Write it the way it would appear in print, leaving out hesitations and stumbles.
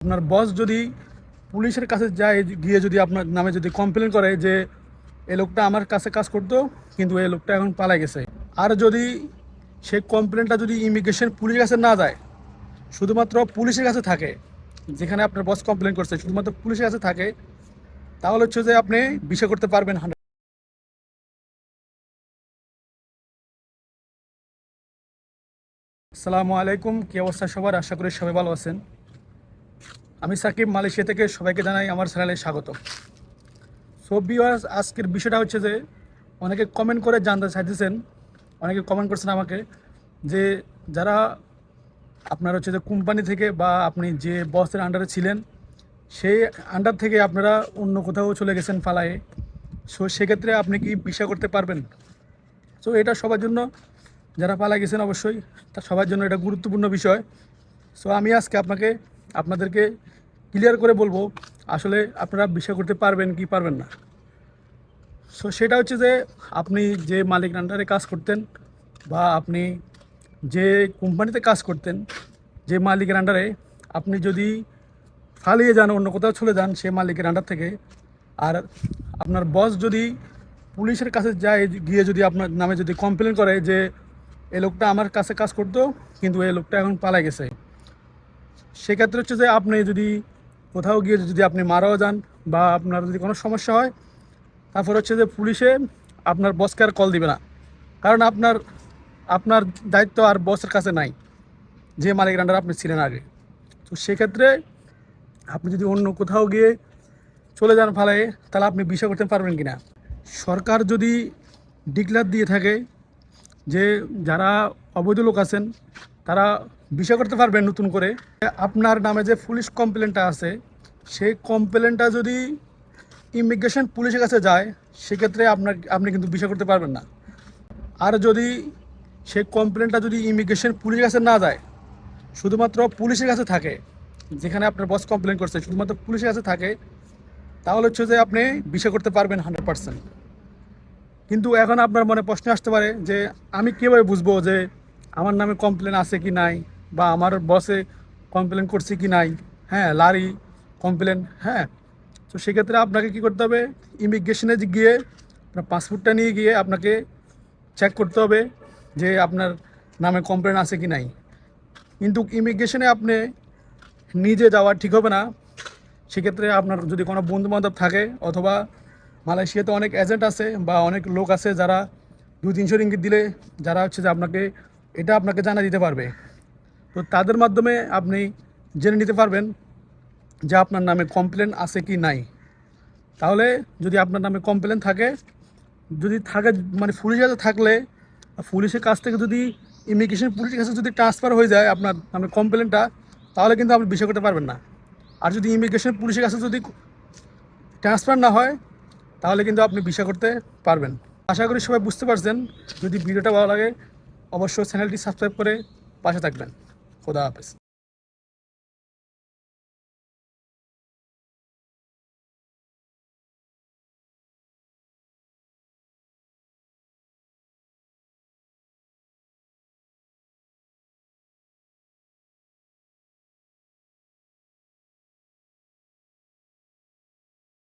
আপনার বস যদি পুলিশের কাছে যায়, গিয়ে যদি আপনার নামে যদি কমপ্লেন করে যে এই লোকটা আমার কাছে কাজ করতো কিন্তু এই লোকটা এখন পালাই গেছে, আর যদি সেই কমপ্লেনটা যদি ইমিগ্রেশন পুলিশের কাছে না যায়, শুধুমাত্র পুলিশের কাছে থাকে, যেখানে আপনার বস কমপ্লেন করছে শুধুমাত্র পুলিশের কাছে থাকে, তাহলে হচ্ছে যে আপনি বিষয় করতে পারবেন 100। আসসালামু আলাইকুম, কি অবস্থা সবার? আশা করি সবাই ভালো আছেন। আমি সাকিব, মালয়েশিয়া থেকে সবাইকে জানাই আমার চ্যানেলে স্বাগত। সো ভিউয়ার্স, আজকের বিষয়টা হচ্ছে যে অনেকে কমেন্ট করে জানতে চাইতেছেন, অনেকে কমেন্ট করছেন আমাকে যে যারা আপনার হচ্ছে যে কোম্পানি থেকে বা আপনি যে বসের আন্ডারে ছিলেন সেই আন্ডার থেকে আপনারা অন্য কোথাও চলে গেছেন ফালায়ে, সো সেক্ষেত্রে আপনি কি ভিসা করতে পারবেন? সো এটা সবার জন্য, যারা পালায় গেছেন অবশ্যই তা সবার জন্য এটা গুরুত্বপূর্ণ বিষয়। সো আমি আজকে আপনাদেরকে ক্লিয়ার করে বলবো আসলে আপনারা ভিসা করতে পারবেন কি পারবেন না। সো সেটা হচ্ছে যে আপনি যে মালিক আন্ডারে কাজ করতেন বা আপনি যে কোম্পানিতে কাজ করতেন, যে মালিকের আন্ডারে আপনি যদি ফালিয়ে যান, অন্য কোথাও চলে যান সে মালিকের আন্ডার থেকে, আর আপনার বস যদি পুলিশের কাছে যায়, গিয়ে যদি আপনার নামে যদি কমপ্লেন করে যে এই লোকটা আমার কাছে কাজ করতো কিন্তু এই লোকটা এখন পালাই গেছে, সেক্ষেত্রে হচ্ছে যে আপনি যদি কোথাও গিয়ে যদি আপনি মারাও যান বা আপনার যদি কোনো সমস্যা হয়, তারপর হচ্ছে যে পুলিশে আপনার বসকে আর কল দিবে না, কারণ আপনার আপনার দায়িত্ব আর বসের কাছে নাই, যে মালিকের আন্ডারে আপনি ছিলেন আগে। তো সেক্ষেত্রে আপনি যদি অন্য কোথাও গিয়ে চলে যান ফালায়ে, তাহলে আপনি ভিসা করতে পারবেন কি না। সরকার যদি ডিক্লেয়ার দিয়ে থাকে যে যারা অবৈধ লোক আছেন তারা ভিসা করতে পারবেন নতুন করে, আপনার নামে যে পুলিশ কমপ্লেনটা আছে সেই কমপ্লেনটা যদি ইমিগ্রেশন পুলিশের কাছে যায়, সেক্ষেত্রে আপনি কিন্তু ভিসা করতে পারবেন না। আর যদি সেই কমপ্লেনটা যদি ইমিগ্রেশন পুলিশের কাছে না যায়, শুধুমাত্র পুলিশের কাছে থাকে, যেখানে আপনার বস কমপ্লেন করছে শুধুমাত্র পুলিশের কাছে থাকে, তাহলে হচ্ছে যে আপনি ভিসা করতে পারবেন 100%। কিন্তু এখন আপনার মনে প্রশ্ন আসতে পারে যে আমি কীভাবে বুঝবো যে আমার নামে কমপ্লেন আছে কি নাই, বা আমার বসে কমপ্লেন করছে কি নাই। হ্যাঁ, লারি কমপ্লেন, হ্যাঁ। তো সেক্ষেত্রে আপনাকে কী করতে হবে, ইমিগ্রেশনে গিয়ে আপনার পাসপোর্টটা নিয়ে গিয়ে আপনাকে চেক করতে হবে যে আপনার নামে কমপ্লেন আছে কি নাই। কিন্তু ইমিগ্রেশনে আপনি নিজে যাওয়া ঠিক হবে না। সেক্ষেত্রে আপনার যদি কোনো বন্ধুবান্ধব থাকে, অথবা মালয়েশিয়াতে অনেক এজেন্ট আছে বা অনেক লোক আছে যারা 200-300 রিঙ্গিত দিলে যারা হচ্ছে যে আপনাকে জানা দিতে পারবে। তো তাদের মাধ্যমে আপনি জেনে নিতে পারবেন যে আপনার নামে কমপ্লেন আছে কি নাই। তাহলে যদি আপনার নামে কমপ্লেন থাকে, যদি থাকে মানে পুলিশের কাছে থাকলে, পুলিশের কাছ থেকে যদি ইমিগ্রেশন পুলিশের কাছে যদি ট্রান্সফার হয়ে যায় আপনার নামে কমপ্লেনটা, তাহলে কিন্তু আপনি বিষয় করতে পারবেন না। আর যদি ইমিগ্রেশন পুলিশের কাছে যদি ট্রান্সফার না হয়, তাহলে কিন্তু আপনি ভিসা করতে পারবেন। আশা করি সবাই বুঝতে পারছেন। যদি ভিডিওটা ভালো লাগে অবশ্যই চ্যানেলটি সাবস্ক্রাইব করে পাশে থাকবেন। খোদা হাফেজ।